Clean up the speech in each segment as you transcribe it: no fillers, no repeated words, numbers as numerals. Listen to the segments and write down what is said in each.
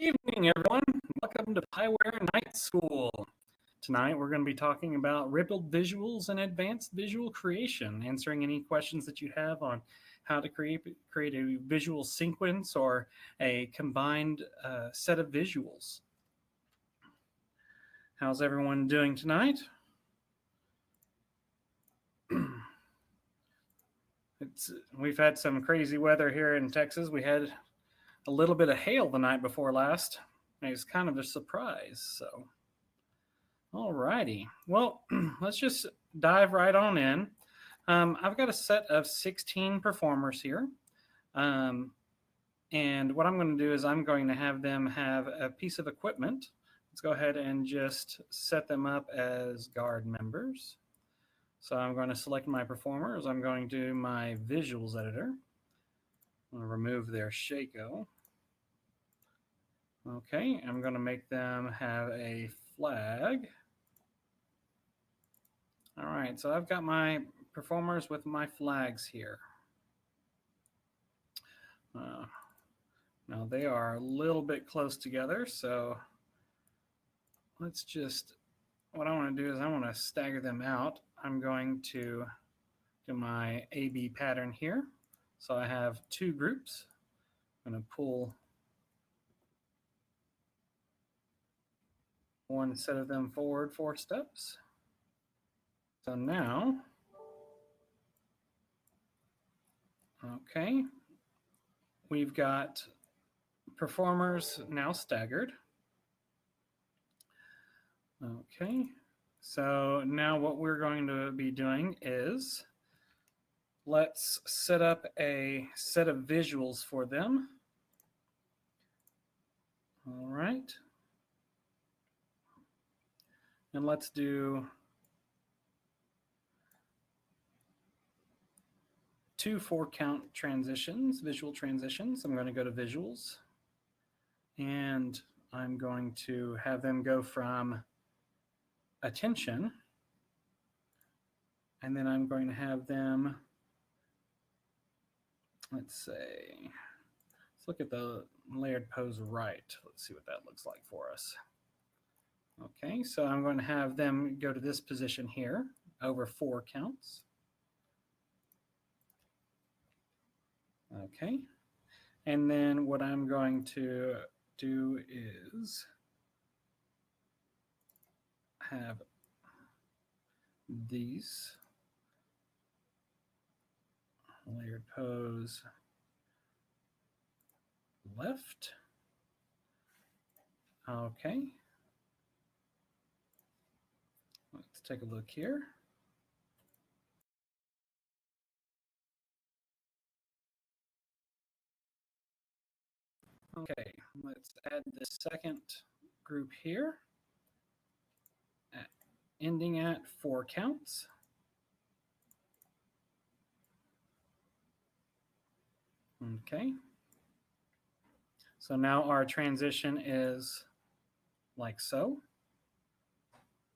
Evening, everyone. Welcome to Pieware Night School. Tonight, we're going to be talking about rippled visuals and advanced visual creation, answering any questions that you have on how to create a visual sequence or a combined set of visuals. How's everyone doing tonight? We've had some crazy weather here in Texas. We had a little bit of hail the night before last. It was kind of a surprise. So, all righty. Well, let's just dive right on in. I've got a set of 16 performers here. And what I'm going to do is I'm going to have them have a piece of equipment. Let's go ahead and just set them up as guard members. So I'm going to select my performers. I'm going to do my visuals editor. I'm going to remove their Shako. Okay, I'm going to make them have a flag. All right, so I've got my performers with my flags here. Now they are a little bit close together, so let's just, what I want to do is I want to stagger them out. I'm going to do my AB pattern here. So I have two groups. I'm going to pull one set of them forward 4 steps. So now, okay, we've got performers now staggered. Okay, so now what we're going to be doing is let's set up a set of visuals for them. All right. And let's do 2 4-count transitions, visual transitions. I'm going to go to visuals. And I'm going to have them go from attention. And then I'm going to have them, let's say, let's look at the layered pose right. Let's see what that looks like for us. Okay, so I'm going to have them go to this position here over 4 counts. Okay, and then what I'm going to do is have these layered pose left. Okay. Let's take a look here. Okay, let's add the second group here, ending at 4 counts. Okay. So now our transition is like so.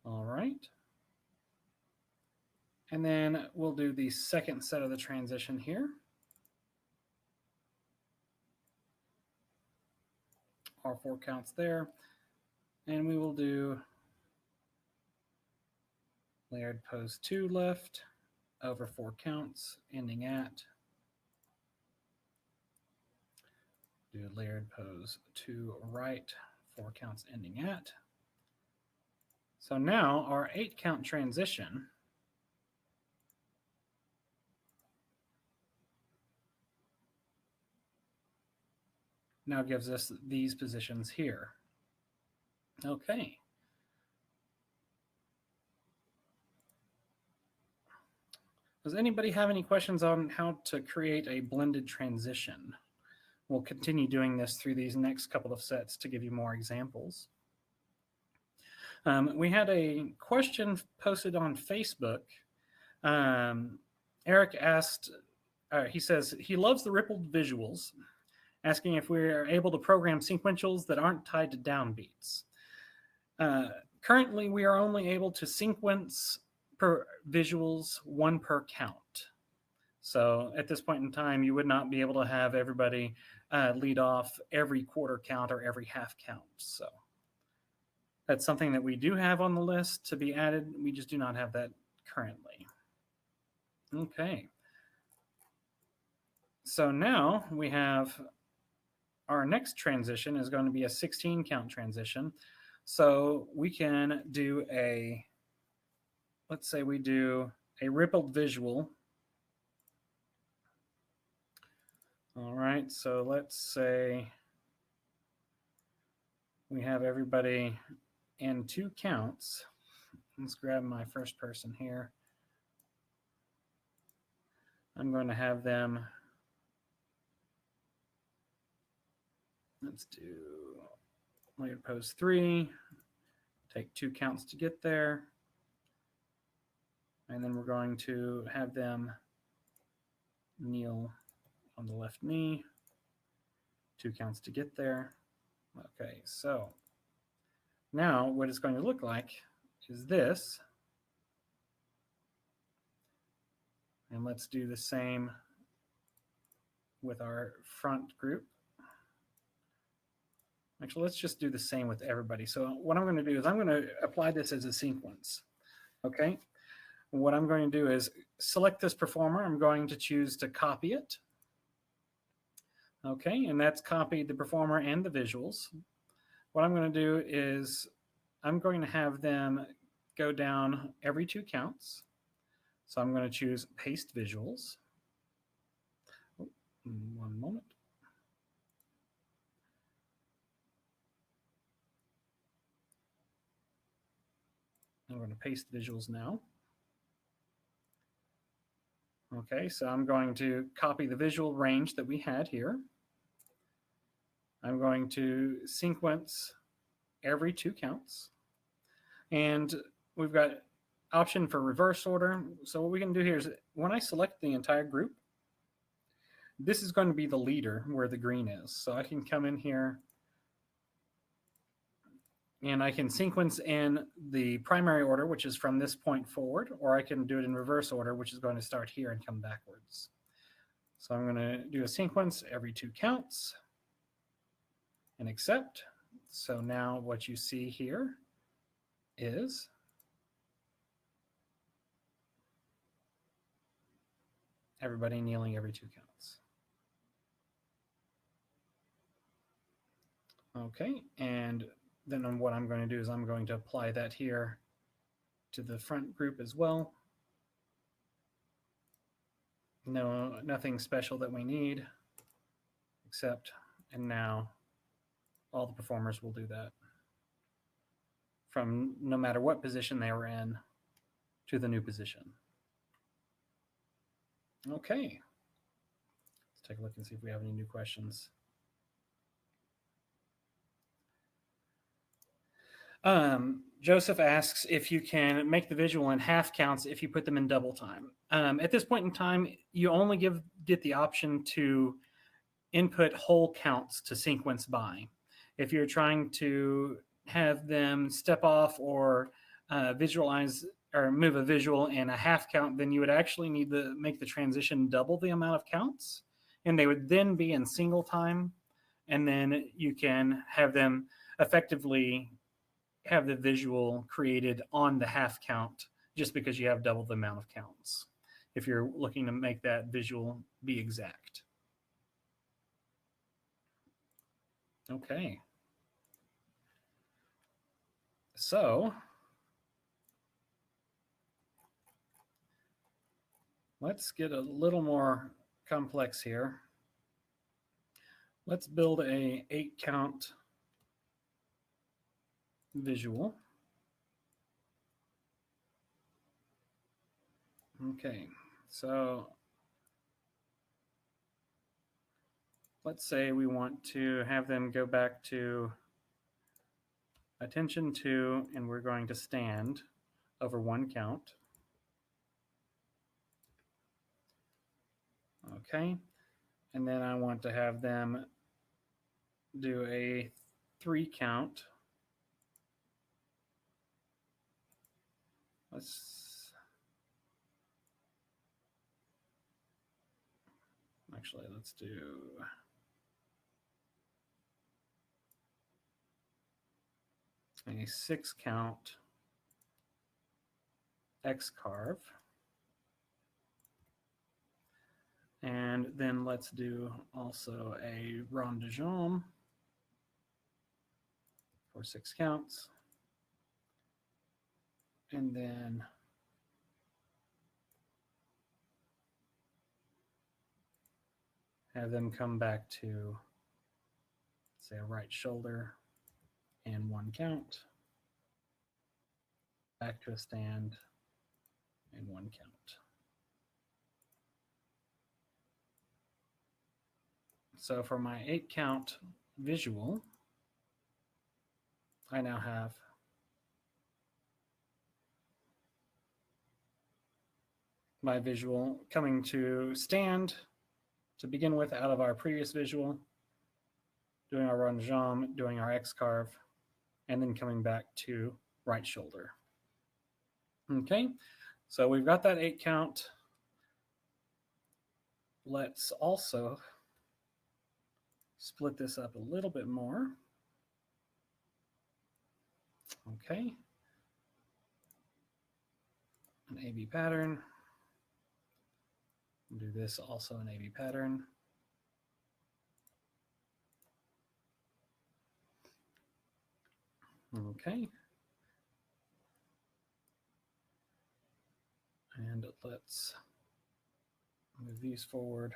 All right. And then we'll do the second set of the transition here. Our 4 counts there. And we will do layered pose 2 left over 4 counts, ending at. Do layered pose 2 right, 4 counts, ending at. So now our 8-count transition now gives us these positions here. Okay. Does anybody have any questions on how to create a blended transition? We'll continue doing this through these next couple of sets to give you more examples. We had a question posted on Facebook. Eric asked, he says, he loves the rippled visuals, asking if we're able to program sequentials that aren't tied to downbeats. Currently, we are only able to sequence per visuals 1 per count. So at this point in time, you would not be able to have everybody lead off every quarter count or every half count. So that's something that we do have on the list to be added. We just do not have that currently. Okay. So now we have our next transition is going to be a 16 count transition. So we can do let's say we do a rippled visual. All right, so let's say we have everybody in 2 counts. Let's grab my first person here. I'm going to have them, let's do layer pose 3, take 2 counts to get there. And then we're going to have them kneel on the left knee, 2 counts to get there. Okay, so now what it's going to look like is this. And let's do the same with our front group. Actually, let's just do the same with everybody. So what I'm going to do is I'm going to apply this as a sequence. Okay. What I'm going to do is select this performer. I'm going to choose to copy it. Okay, and that's copied the performer and the visuals. What I'm going to do is I'm going to have them go down every 2 counts. So I'm going to choose paste visuals. Oh, one moment. I'm going to paste visuals now. Okay, so I'm going to copy the visual range that we had here. I'm going to sequence every 2 counts. And we've got option for reverse order. So what we can do here is when I select the entire group, this is going to be the leader where the green is. So I can come in here and I can sequence in the primary order, which is from this point forward, or I can do it in reverse order, which is going to start here and come backwards. So I'm going to do a sequence every 2 counts and accept. So now what you see here is everybody kneeling every 2 counts. Okay, and then what I'm going to do is I'm going to apply that here to the front group as well. No, nothing special that we need, except, and now all the performers will do that from no matter what position they were in to the new position. Okay, let's take a look and see if we have any new questions. Joseph asks if you can make the visual in half counts if you put them in double time. At this point in time, you only get the option to input whole counts to sequence by. If you're trying to have them step off or visualize or move a visual in a half count, then you would actually need to make the transition double the amount of counts, and they would then be in single time, and then you can have them effectively have the visual created on the half count just because you have double the amount of counts if you're looking to make that visual be exact. Okay. So let's get a little more complex here. Let's build a 8 count visual. Okay, so let's say we want to have them go back to attention to, and we're going to stand over 1 count. Okay, and then I want to have them do a 3 count. Let's do a 6 count X carve. And then let's do also a rond de jambe for 6 counts. And then have them come back to, say, a right shoulder and 1 count. Back to a stand and 1 count. So for my 8 count visual, I now have my visual coming to stand to begin with out of our previous visual, doing our rond de jambe, doing our X carve, and then coming back to right shoulder. Okay, so we've got that 8 count. Let's also split this up a little bit more. Okay. An AB pattern. Do this also an AB pattern. Okay. And let's move these forward.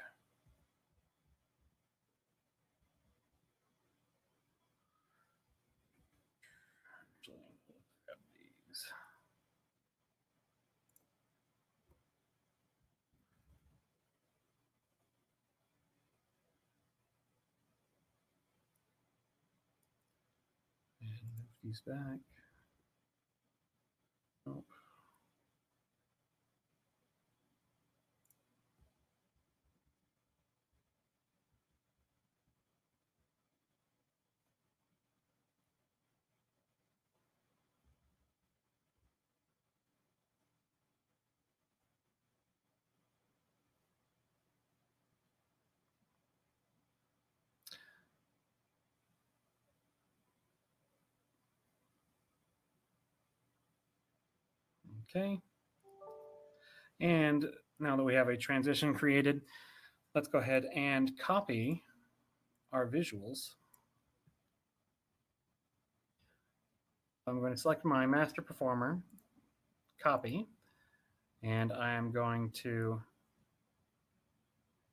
And move these back. Oh. Okay. And now that we have a transition created, let's go ahead and copy our visuals. I'm going to select my master performer, copy, and I am going to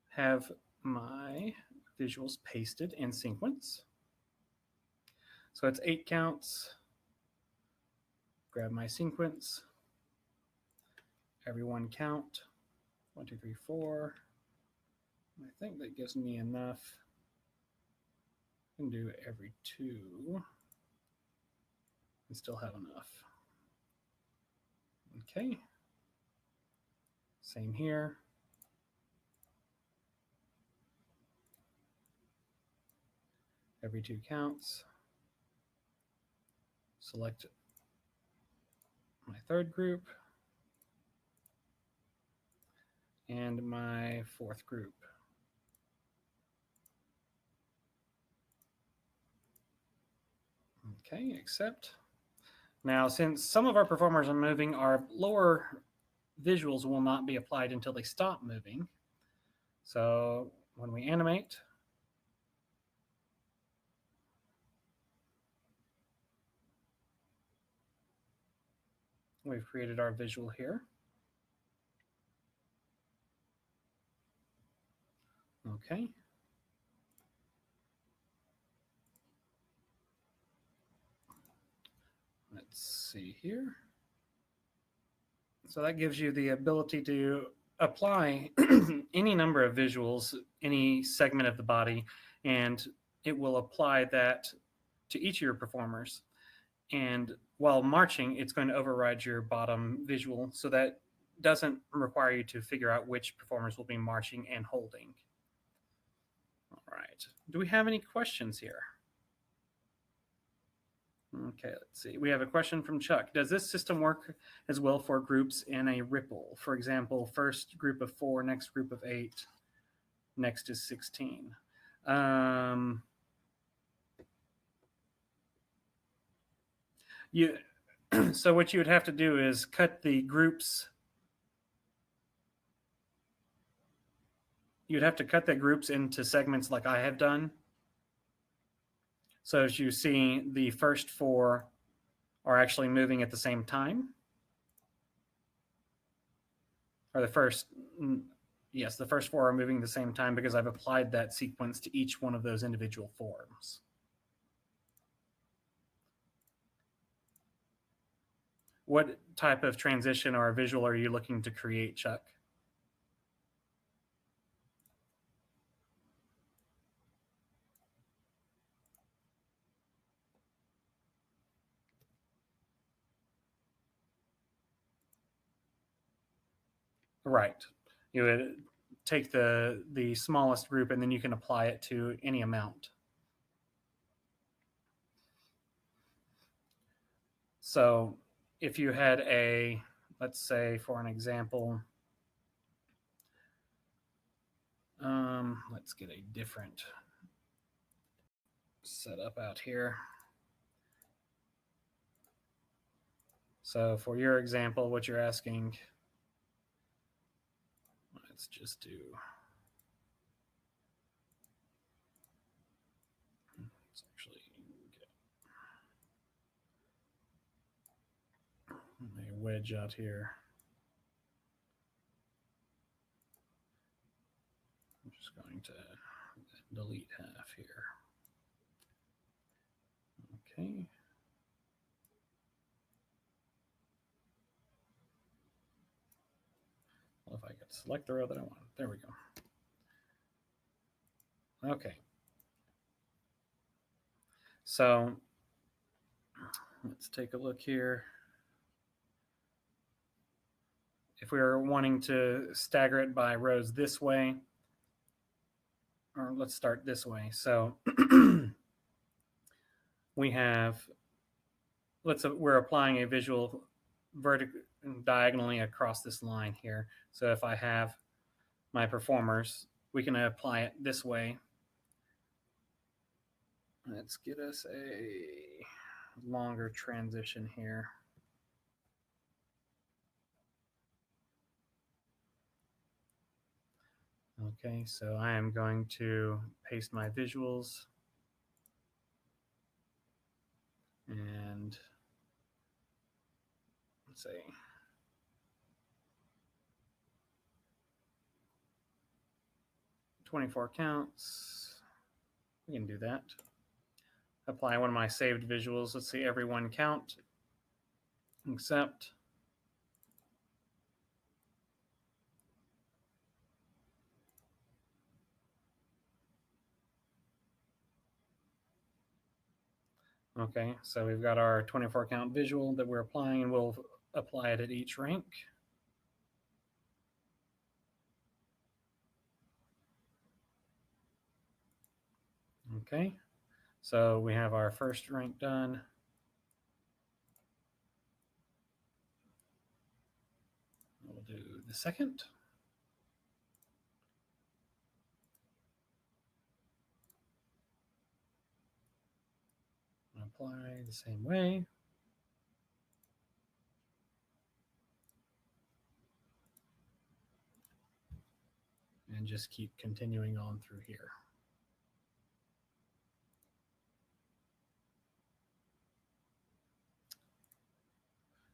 have my visuals pasted in sequence. So it's 8 counts. Grab my sequence. Every 1 count. 1, 2, 3, 4. I think that gives me enough. I can do every 2 and still have enough. Okay. Same here. Every 2 counts. Select my 3rd group and my 4th group. Okay, accept. Now, since some of our performers are moving, our lower visuals will not be applied until they stop moving. So when we animate, we've created our visual here. Okay. Let's see here. So that gives you the ability to apply any number of visuals, any segment of the body, and it will apply that to each of your performers. And while marching, it's going to override your bottom visual, so that doesn't require you to figure out which performers will be marching and holding. All right. Do we have any questions here? Okay, let's see. We have a question from Chuck. Does this system work as well for groups in a ripple? For example, first group of 4, next group of 8, next is 16. You so what you would have to do is cut the groups. You'd have to cut the groups into segments like I have done. So as you see, the first four are actually moving at the same time. Or the first, yes, the first four are moving at the same time because I've applied that sequence to each one of those individual forms. What type of transition or visual are you looking to create, Chuck? Right. You would take the smallest group and then you can apply it to any amount. So if you had a, let's say for an example, let's get a different setup out here. So for your example, what you're asking, let's just do, let's actually get a wedge out here. I'm just going to delete half here. Okay. Well, if I could select the row that I want. There we go. Okay. So let's take a look here. If we were wanting to stagger it by rows this way, or let's start this way. So we have, we're applying a visual vertically diagonally across this line here. So if I have my performers, we can apply it this way. Let's get us a longer transition here. Okay, so I am going to paste my visuals and let's see. "24 counts." We can do that. Apply one of my saved visuals. Let's see, every one count. Accept. Okay, so we've got our 24 count visual that we're applying, and we'll apply it at each rank. Okay, so we have our first rank done. We'll do the second. Apply the same way. And just keep continuing on through here.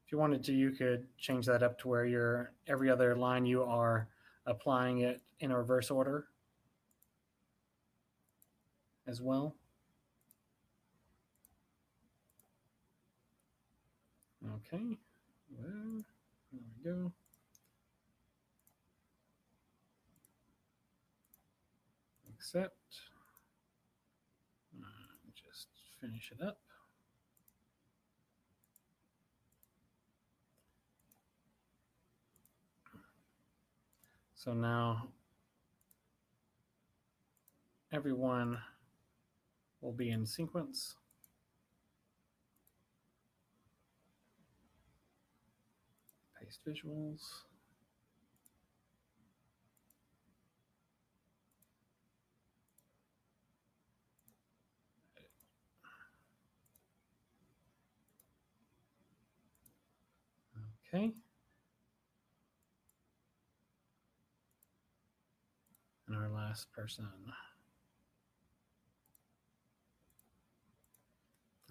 If you wanted to, you could change that up to where every other line you are applying it in a reverse order as well. Okay, well, there we go. Accept. Just finish it up. So now everyone will be in sequence. Paste visuals. Okay. And our last person.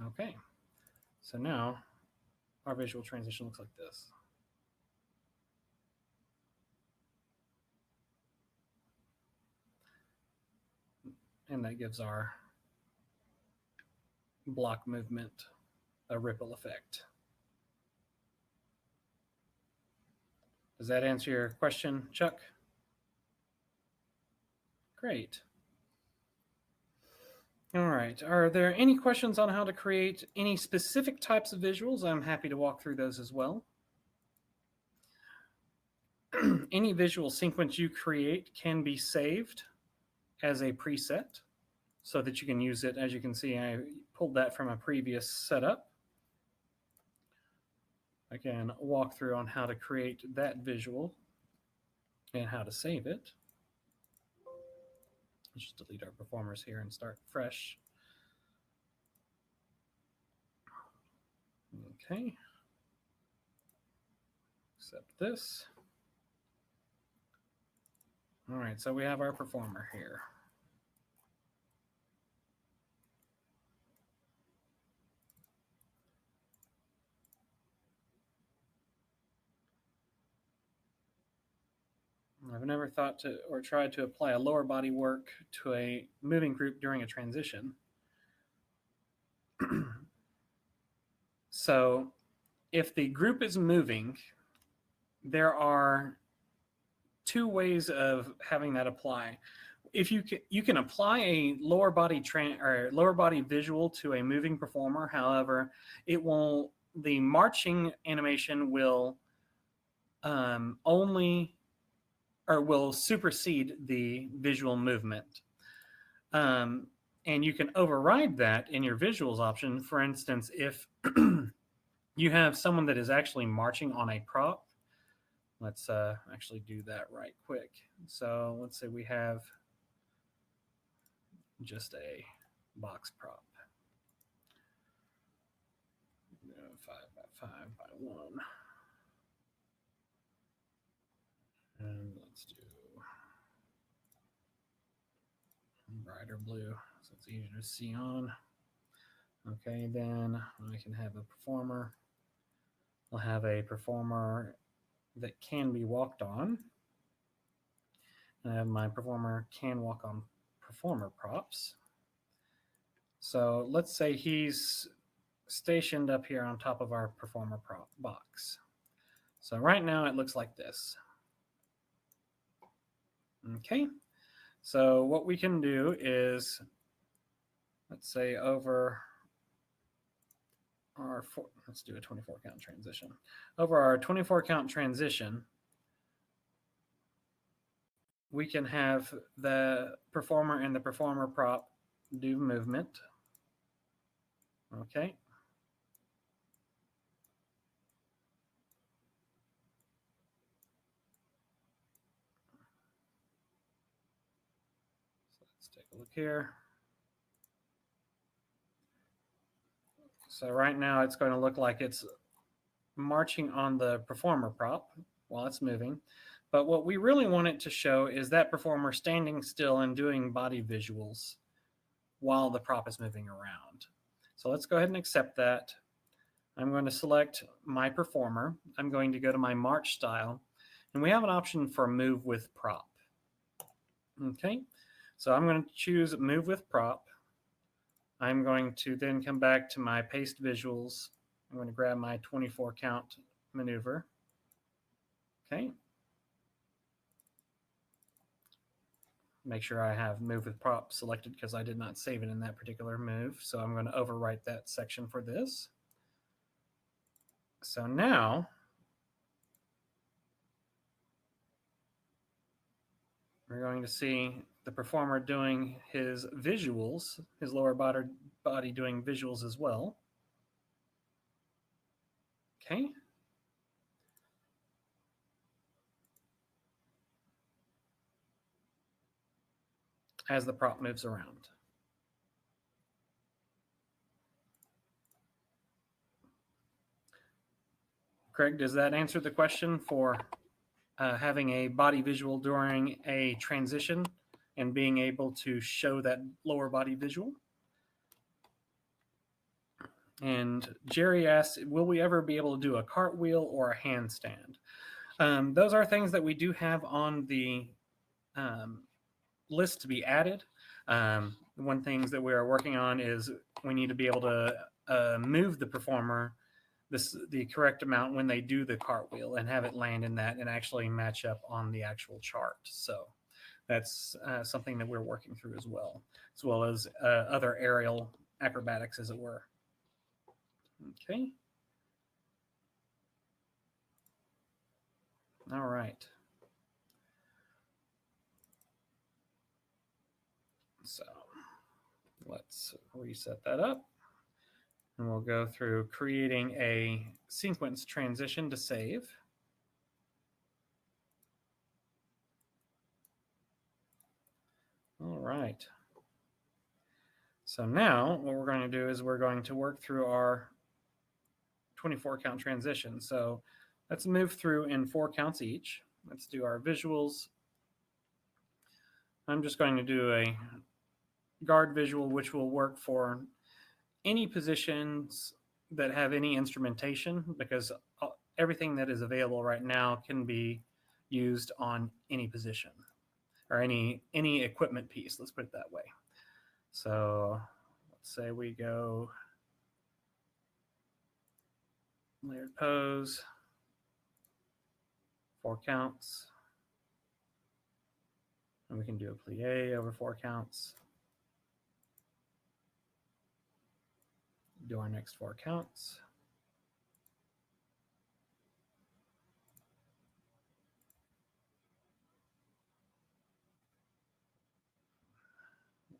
Okay. So now our visual transition looks like this. And that gives our block movement a ripple effect. Does that answer your question, Chuck? Great. All right. Are there any questions on how to create any specific types of visuals? I'm happy to walk through those as well. Any visual sequence you create can be saved as a preset so that you can use it. As you can see, I pulled that from a previous setup. I can walk through on how to create that visual and how to save it. Let's just delete our performers here and start fresh. Okay. Accept this. All right, so we have our performer here. I've never thought to or tried to apply a lower body work to a moving group during a transition. So if the group is moving, there are two ways of having that apply. If you can apply a lower body visual to a moving performer. However, the marching animation will will supersede the visual movement. And you can override that in your visuals option. For instance, if you have someone that is actually marching on a prop, let's actually do that right quick. So let's say we have just a box prop. 5 by 5 by 1. And let's do brighter blue so it's easier to see on. Okay, then I can have a performer. I'll have a performer that can be walked on. I have my performer can walk on performer props. So let's say he's stationed up here on top of our performer prop box. So right now it looks like this. Okay, so what we can do is, let's say over our, let's do a 24 count transition. Over our 24 count transition, we can have the performer and the performer prop do movement. Okay. So let's take a look here. So right now it's going to look like it's marching on the performer prop while it's moving. But what we really want it to show is that performer standing still and doing body visuals while the prop is moving around. So let's go ahead and accept that. I'm going to select my performer. I'm going to go to my march style, and we have an option for move with prop. Okay, so I'm going to choose move with prop. I'm going to then come back to my paste visuals. I'm going to grab my 24 count maneuver. Okay. Make sure I have move with prop selected because I did not save it in that particular move. So I'm going to overwrite that section for this. So now we're going to see the performer doing his visuals, his lower body doing visuals as well. Okay. As the prop moves around. Craig, does that answer the question for having a body visual during a transition and being able to show that lower body visual? And Jerry asks, will we ever be able to do a cartwheel or a handstand? Those are things that we do have on the list to be added. One things that we are working on is we need to be able to move the performer the correct amount when they do the cartwheel and have it land in that and actually match up on the actual chart. So that's something that we're working through as well as other aerial acrobatics, as it were. Okay. All right. So let's reset that up. And we'll go through creating a sequence transition to save. All right. So now what we're going to do is we're going to work through our 24 count transition. So let's move through in 4 counts each. Let's do our visuals. I'm just going to do a guard visual, which will work for any positions that have any instrumentation, because everything that is available right now can be used on any position or any equipment piece. Let's put it that way. So let's say we go layered pose, 4 counts. And we can do a plie over 4 counts. Do our next 4 counts.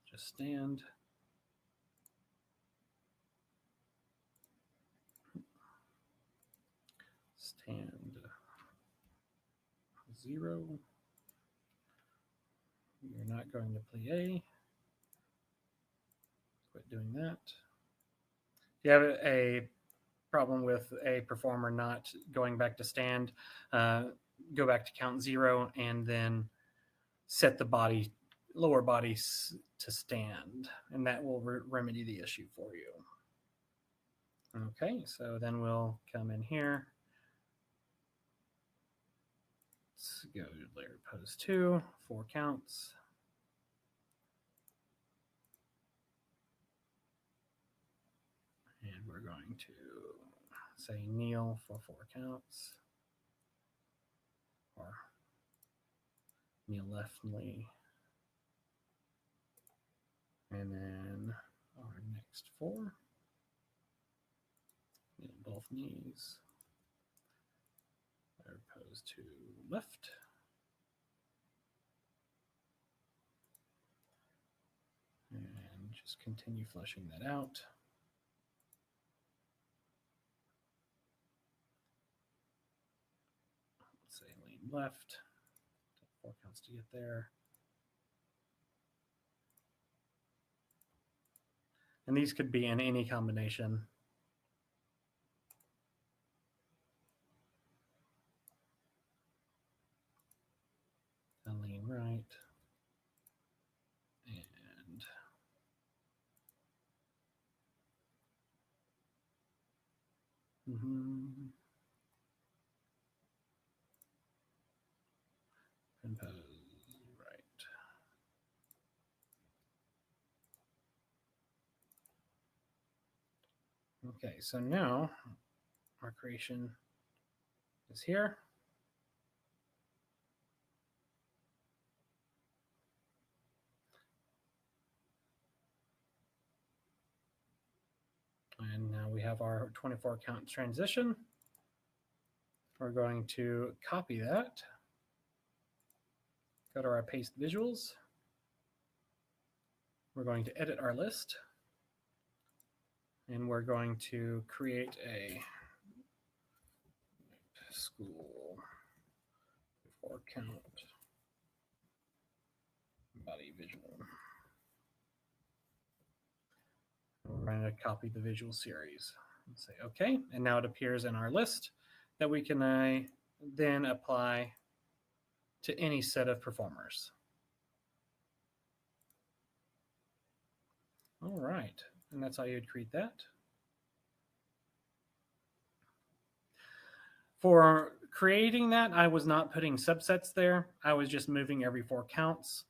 Just stand. Stand 0. You're not going to plie. Quit doing that. If you have a problem with a performer not going back to stand, go back to count 0 and then set the lower body to stand, and that will remedy the issue for you. Okay, so then we'll come in here. Let's go to layered pose 2, 4 counts. And we're going to say kneel for 4 counts. Or kneel leftly. And then our next 4. Kneel both knees. Layered pose 2 left. And just continue fleshing that out. Let's say lean left. Take 4 counts to get there. And these could be in any combination. And lean right. And and pose right. Okay, so now our creation is here. And now we have our 24 count transition. We're going to copy that. Go to our paste visuals. We're going to edit our list. And we're going to create a school 4 count body visual. We're going to copy the visual series and say OK. And now it appears in our list. that we can then apply to any set of performers. All right, and that's how you'd create that. For creating that, I was not putting subsets there. I was just moving every 4 counts.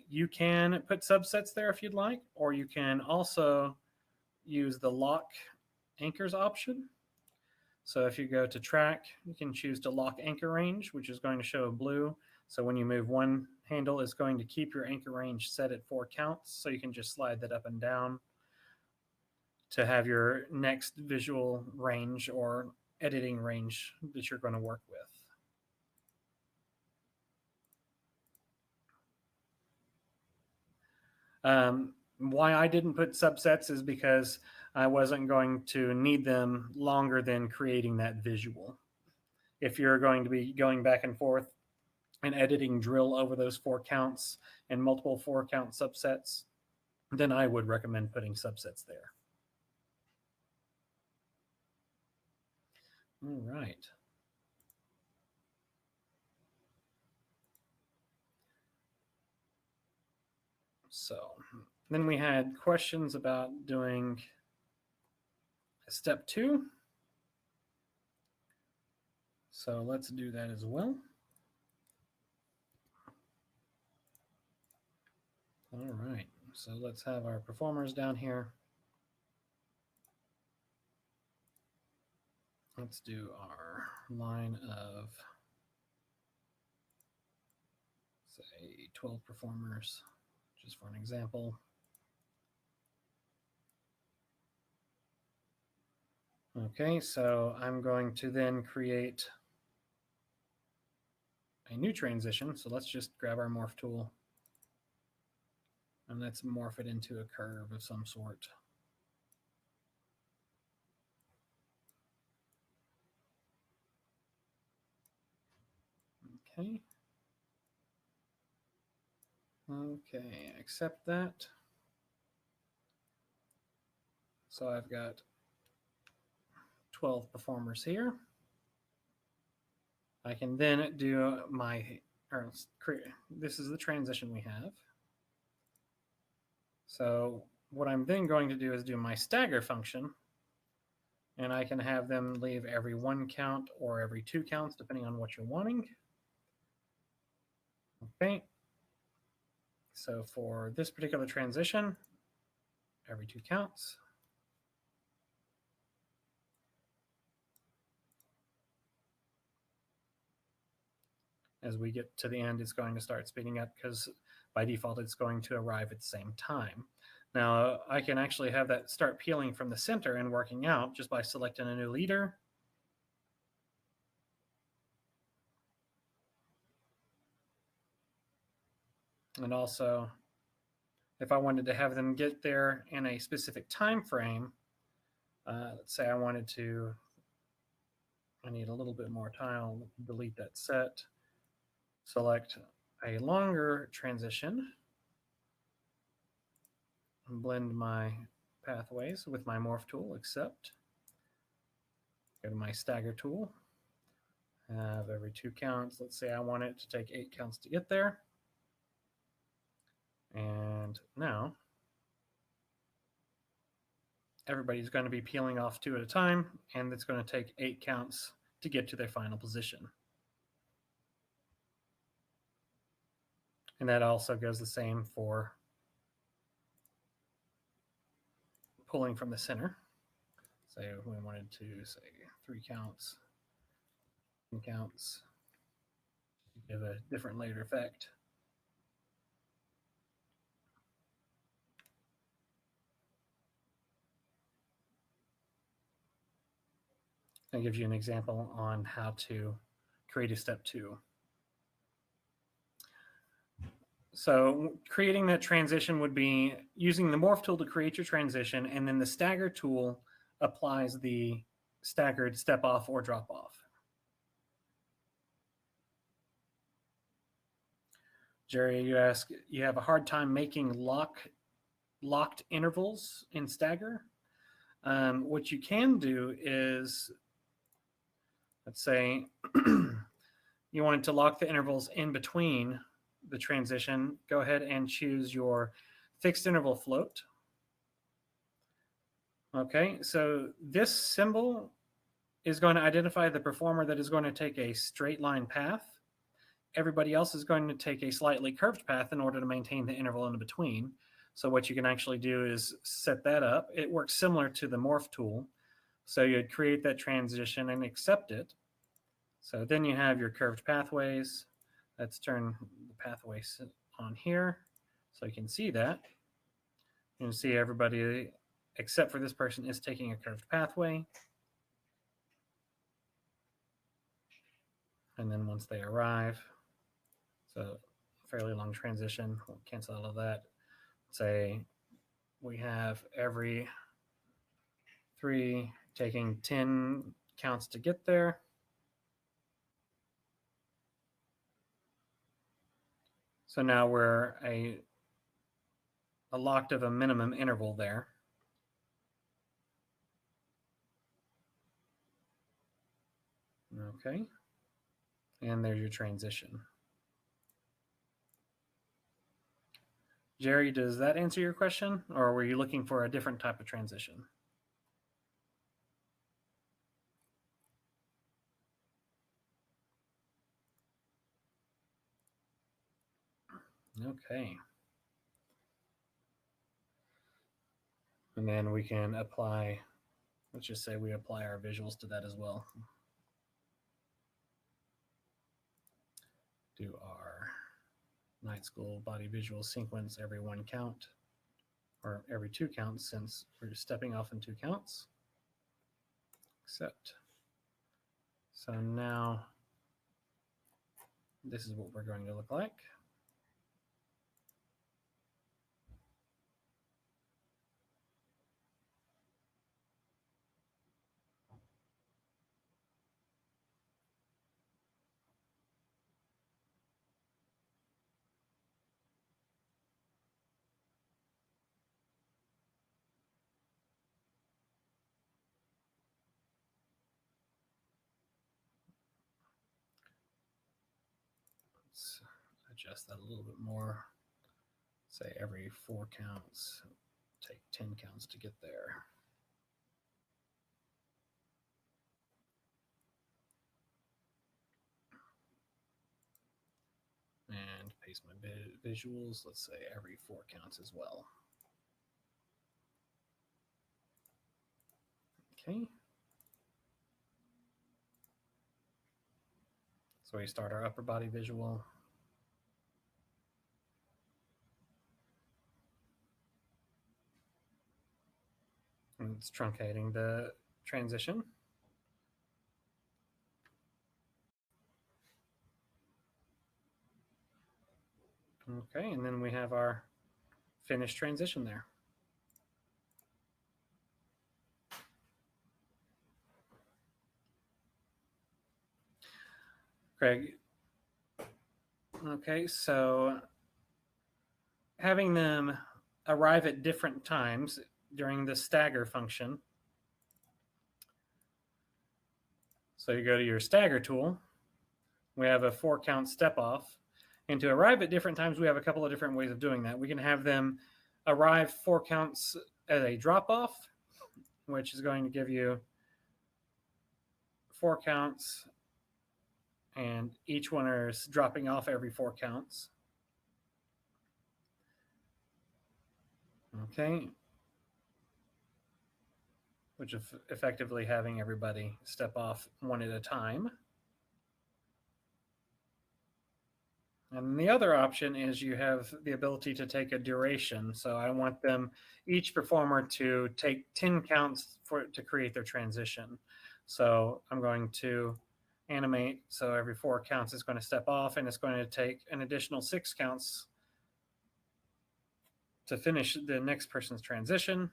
You can put subsets there if you'd like, or you can also use the lock anchors option. So if you go to track, you can choose to lock anchor range, which is going to show blue. So when you move one handle, it's going to keep your anchor range set at 4 counts. So you can just slide that up and down to have your next visual range or editing range that you're going to work with. Why I didn't put subsets is because I wasn't going to need them longer than creating that visual. If you're going to be going back and forth and editing drill over those 4 counts and multiple 4 count subsets, then I would recommend putting subsets there. All right. So then we had questions about doing step 2. So let's do that as well. All right, so let's have our performers down here. Let's do our line of, say, 12 performers, just for an example. Okay, so I'm going to then create a new transition. So let's just grab our morph tool and let's morph it into a curve of some sort. Okay. Okay, accept that. So I've got 12 performers here. I can then do this is the transition we have. So what I'm then going to do is do my stagger function, and I can have them leave every 1 count or every 2 counts, depending on what you're wanting. Okay. So for this particular transition, every 2 counts. As we get to the end, it's going to start speeding up because by default, it's going to arrive at the same time. Now, I can actually have that start peeling from the center and working out just by selecting a new leader. And also, if I wanted to have them get there in a specific time frame, let's say I need a little bit more time, I'll delete that set, select a longer transition, and blend my pathways with my morph tool, accept. Go to my stagger tool, have every 2 counts. Let's say I want it to take 8 counts to get there. And now everybody's going to be peeling off 2 at a time, and it's going to take 8 counts to get to their final position. And that also goes the same for pulling from the center. So we wanted to say 3 counts, 10 counts, give a different layer effect. That gives you an example on how to create a step 2. So creating that transition would be using the morph tool to create your transition, and then the stagger tool applies the staggered step off or drop off. Jerry, you ask, you have a hard time making locked intervals in Stagger? What you can do is, let's say you wanted to lock the intervals in between the transition, go ahead and choose your fixed interval float. Okay, so this symbol is going to identify the performer that is going to take a straight line path. Everybody else is going to take a slightly curved path in order to maintain the interval in between. So what you can actually do is set that up. It works similar to the morph tool. So you'd create that transition and accept it. So then you have your curved pathways. Let's turn the pathways on here so you can see that. You can see everybody except for this person is taking a curved pathway. And then once they arrive, so fairly long transition, we'll cancel all of that. Say we have every 3 taking 10 counts to get there. So now we're a locked of a minimum interval there. Okay. And there's your transition. Jerry, does that answer your question? Or were you looking for a different type of transition? Okay. And then we can apply, let's just say we apply our visuals to that as well. Do our night school body visual sequence every 1 count, or every 2 counts, since we're stepping off in 2 counts. Accept. So now this is what we're going to look like. Let's adjust that a little bit more. Say every 4 counts, take 10 counts to get there. And paste my visuals. Let's say every 4 counts as well. Okay. So we start our upper body visual. And it's truncating the transition. Okay, and then we have our finished transition there. Craig, okay, so having them arrive at different times during the stagger function. So you go to your stagger tool. We have a 4 count step off. And to arrive at different times, we have a couple of different ways of doing that. We can have them arrive 4 counts at a drop off, which is going to give you 4 counts, and each one is dropping off every 4 counts. Okay. Which is effectively having everybody step off 1 at a time. And the other option is you have the ability to take a duration. So I want them, each performer, to take 10 counts to create their transition. So I'm going to animate. So every 4 counts is going to step off, and it's going to take an additional 6 counts to finish the next person's transition.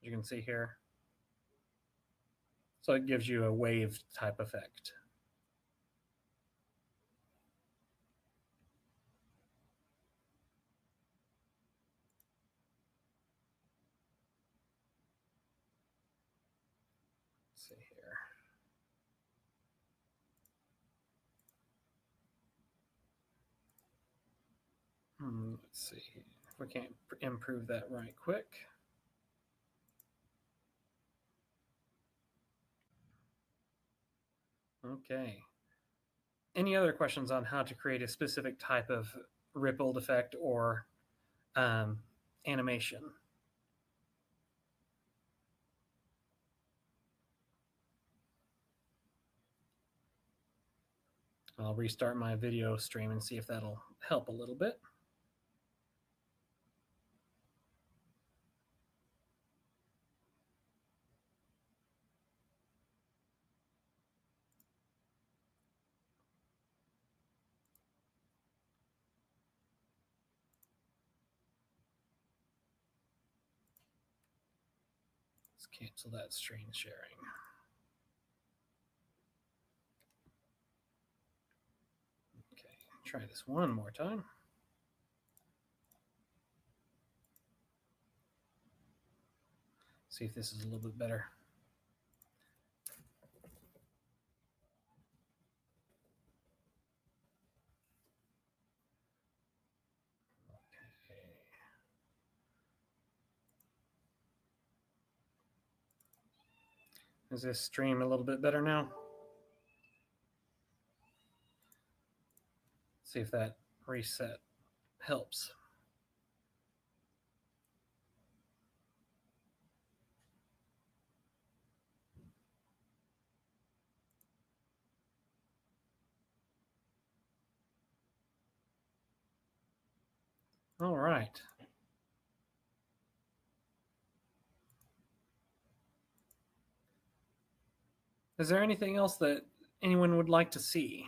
You can see here. So it gives you a wave type effect. Let's see here. Let's see if we can't improve that right quick. Okay. Any other questions on how to create a specific type of rippled effect or animation? I'll restart my video stream and see if that'll help a little bit. Let's cancel that screen sharing. Okay, try this one more time. See if this is a little bit better. Okay. Is this stream a little bit better now? See if that reset helps. All right. Is there anything else that anyone would like to see?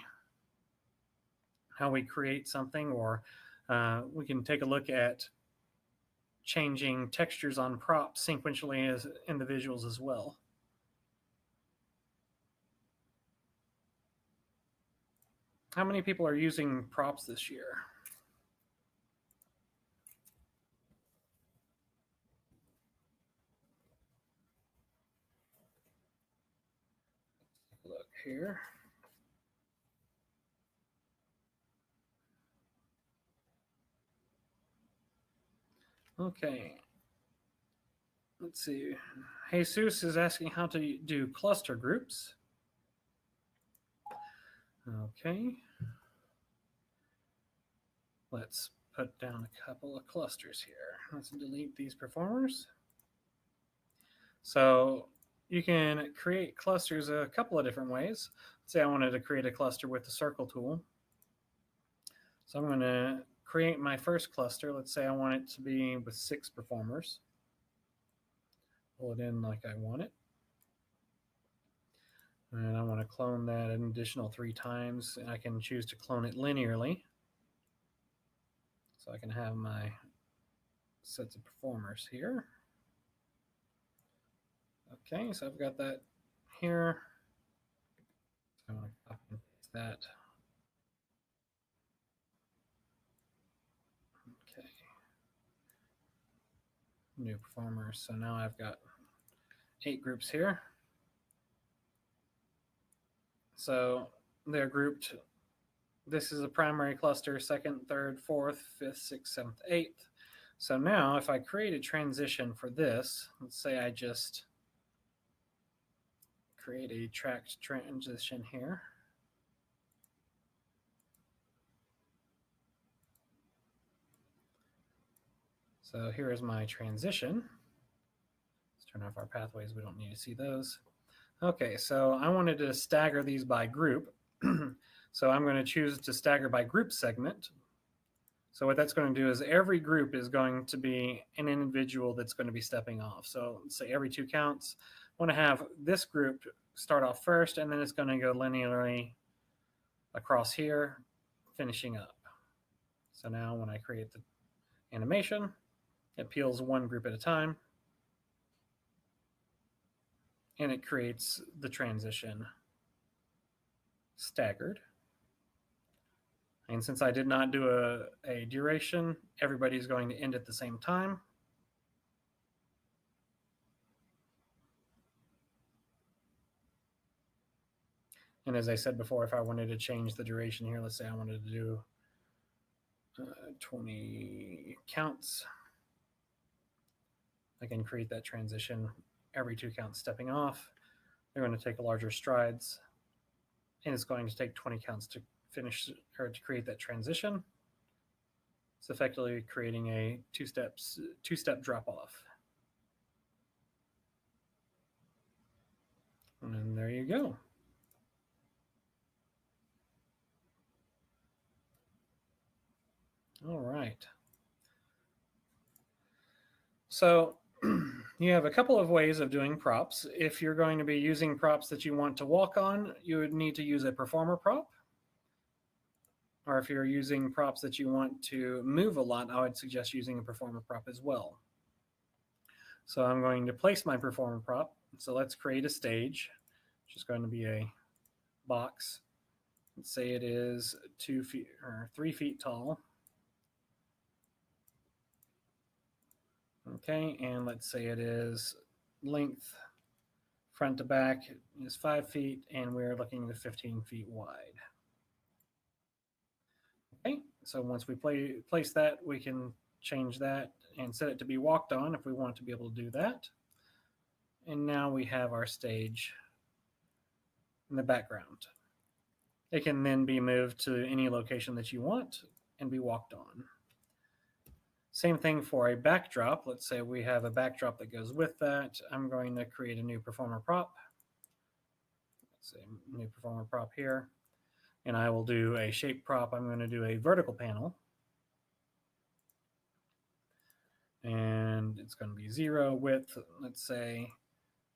How we create something, or we can take a look at changing textures on props sequentially as individuals as well. How many people are using props this year? Look here. Okay. Let's see. Jesus is asking how to do cluster groups. Okay. Let's put down a couple of clusters here. Let's delete these performers. So you can create clusters a couple of different ways. Let's say I wanted to create a cluster with the circle tool. So I'm going to create my first cluster. Let's say I want it to be with 6 performers. Pull it in like I want it. And I want to clone that an additional 3 times. I can choose to clone it linearly. So I can have my sets of performers here. Okay, so I've got that here. So I want to copy and paste that. Okay. New performers. So now I've got 8 groups here. So they're grouped. This is a primary cluster, 2nd, 3rd, 4th, 5th, 6th, 7th, 8th. So now if I create a transition for this, let's say I just create a tracked transition here. So here is my transition. Let's turn off our pathways. We don't need to see those. Okay, so I wanted to stagger these by group. So I'm going to choose to stagger by group segment. So what that's going to do is every group is going to be an individual that's going to be stepping off. So let's say every 2 counts. I want to have this group start off first, and then it's going to go linearly across here, finishing up. So now when I create the animation, it peels 1 group at a time, and it creates the transition staggered. And since I did not do a duration, everybody's going to end at the same time. And as I said before, if I wanted to change the duration here, let's say I wanted to do 20 counts. I can create that transition every 2 counts stepping off. They're going to take larger strides, and it's going to take 20 counts to finish or to create that transition. It's effectively creating a two-step drop off. And there you go. All right. So you have a couple of ways of doing props. If you're going to be using props that you want to walk on, you would need to use a performer prop. Or if you're using props that you want to move a lot, I would suggest using a performer prop as well. So I'm going to place my performer prop. So let's create a stage, which is going to be a box. Let's say it is 2 feet or 3 feet tall. Okay, and let's say it is length front to back is 5 feet, and we're looking at 15 feet wide. Okay, so once we place that, we can change that and set it to be walked on if we want to be able to do that. And now we have our stage in the background. It can then be moved to any location that you want and be walked on. Same thing for a backdrop. Let's say we have a backdrop that goes with that. I'm going to create a new performer prop. Let's say new performer prop here. And I will do a shape prop. I'm going to do a vertical panel. And it's going to be 0 width. Let's say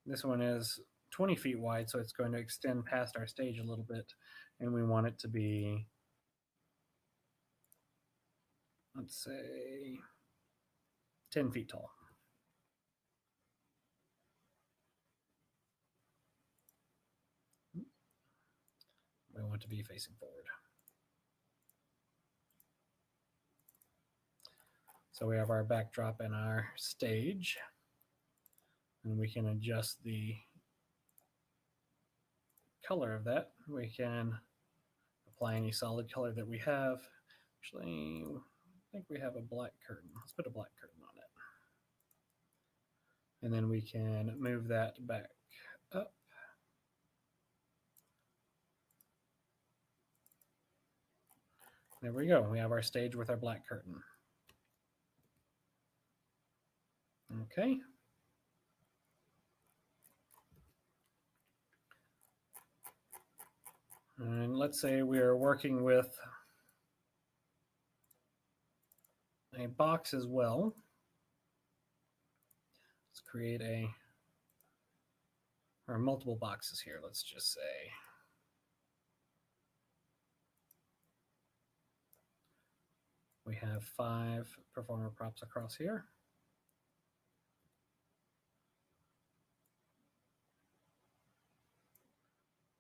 this one is 20 feet wide, so it's going to extend past our stage a little bit. And we want it to be, let's say, 10 feet tall. We want to be facing forward. So we have our backdrop and our stage. And we can adjust the color of that. We can apply any solid color that we have. Actually, I think we have a black curtain. Let's put a black curtain on it. And then we can move that back up. There we go. We have our stage with our black curtain. Okay. And let's say we are working with a box as well. Let's create or multiple boxes here, let's just say. We have 5 performer props across here.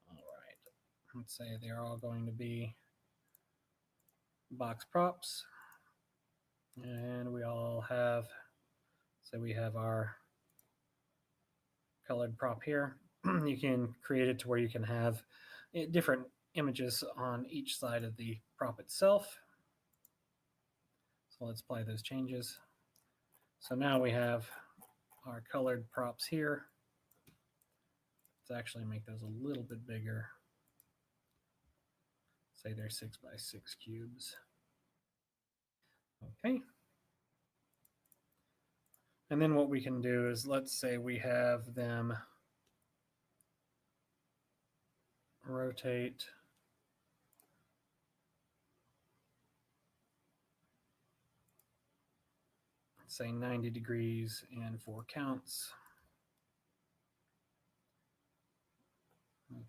All right, let's say they're all going to be box props. And we all have, say we have our colored prop here. You can create it to where you can have different images on each side of the prop itself. So let's apply those changes. So now we have our colored props here. Let's actually make those a little bit bigger. Say they're 6 by 6 cubes. Okay. And then what we can do is, let's say we have them rotate say 90 degrees and 4 counts.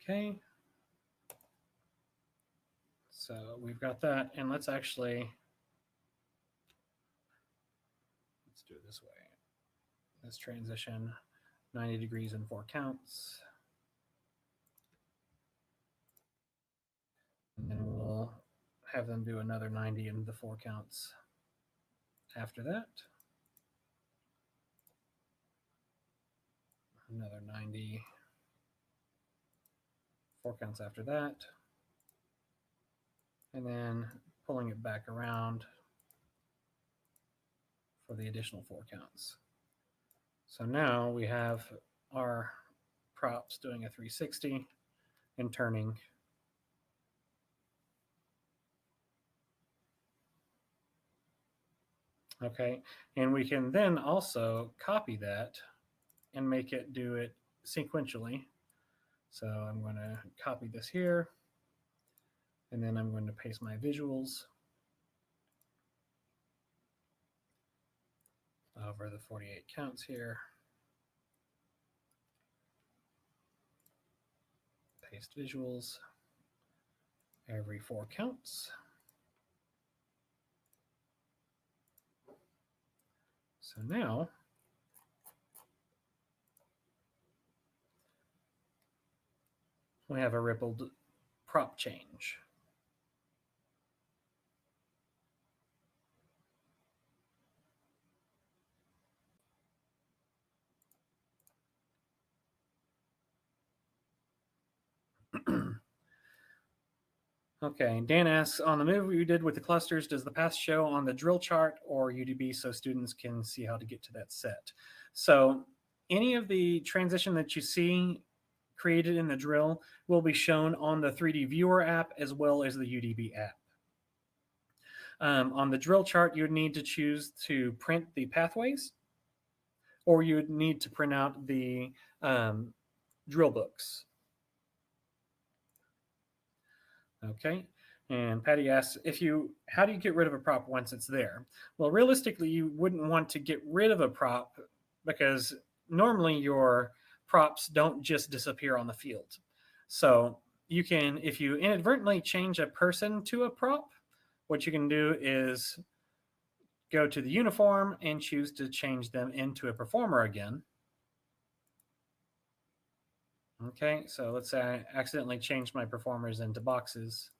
Okay. So we've got that, and let's do it this way. Let's transition 90 degrees and 4 counts. And then we'll have them do another 90 and the 4 counts after that. Another 90, 4 counts after that. And then pulling it back around, for the additional 4 counts. So now we have our props doing a 360 and turning. Okay, and we can then also copy that and make it do it sequentially. So I'm going to copy this here, and then I'm going to paste my visuals over the 48 counts here. Paste visuals every 4 counts. So now we have a rippled prop change. Okay, Dan asks, on the move you did with the clusters, does the path show on the drill chart or UDB so students can see how to get to that set? So any of the transition that you see created in the drill will be shown on the 3D Viewer app as well as the UDB app. On the drill chart, you would need to choose to print the pathways, or you would need to print out the drill books. Okay, and Patty asks, how do you get rid of a prop once it's there? Well, realistically, you wouldn't want to get rid of a prop because normally your props don't just disappear on the field. So you can, if you inadvertently change a person to a prop, what you can do is go to the uniform and choose to change them into a performer again. Okay, so let's say I accidentally changed my performers into boxes.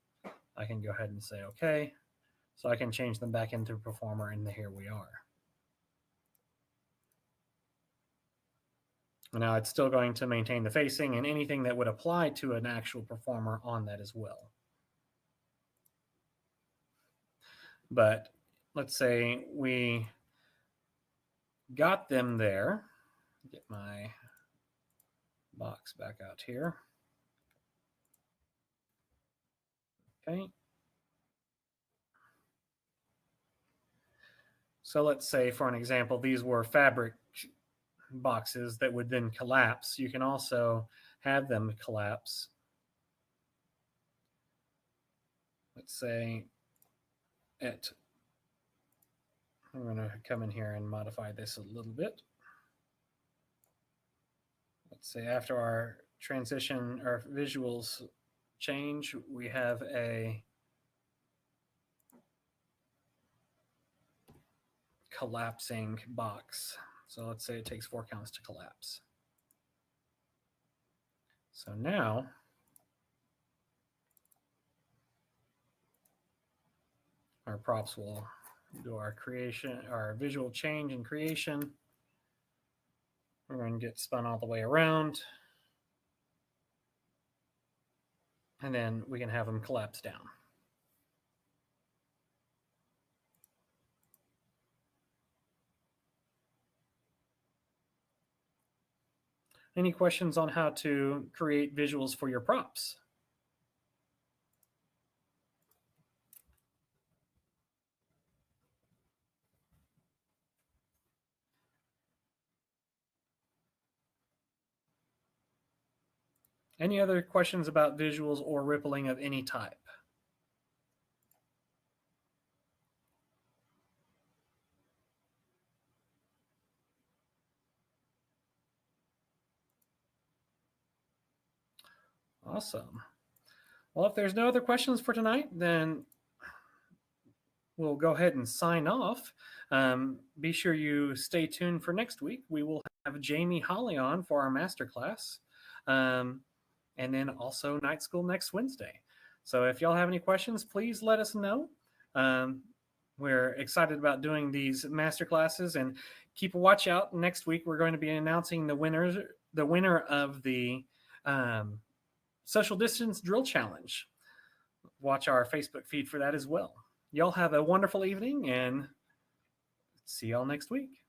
I can go ahead and say okay. So I can change them back into a performer, and here we are. Now it's still going to maintain the facing and anything that would apply to an actual performer on that as well. But let's say we got them there. Get my box back out here. Okay. So let's say, for an example, these were fabric boxes that would then collapse. You can also have them collapse. Let's say I'm going to come in here and modify this a little bit. Let's say after our transition, our visuals change, we have a collapsing box. So let's say it takes 4 counts to collapse. So now our props will do our creation, our visual change and creation. We're going to get spun all the way around. And then we can have them collapse down. Any questions on how to create visuals for your props? Any other questions about visuals or rippling of any type? Awesome. Well, if there's no other questions for tonight, then we'll go ahead and sign off. Be sure you stay tuned for next week. We will have Jamie Holly on for our masterclass. And then also night school next Wednesday. So if y'all have any questions, please let us know. We're excited about doing these masterclasses, and keep a watch out. Next week, we're going to be announcing the winner of the social distance drill challenge. Watch our Facebook feed for that as well. Y'all have a wonderful evening, and See y'all next week.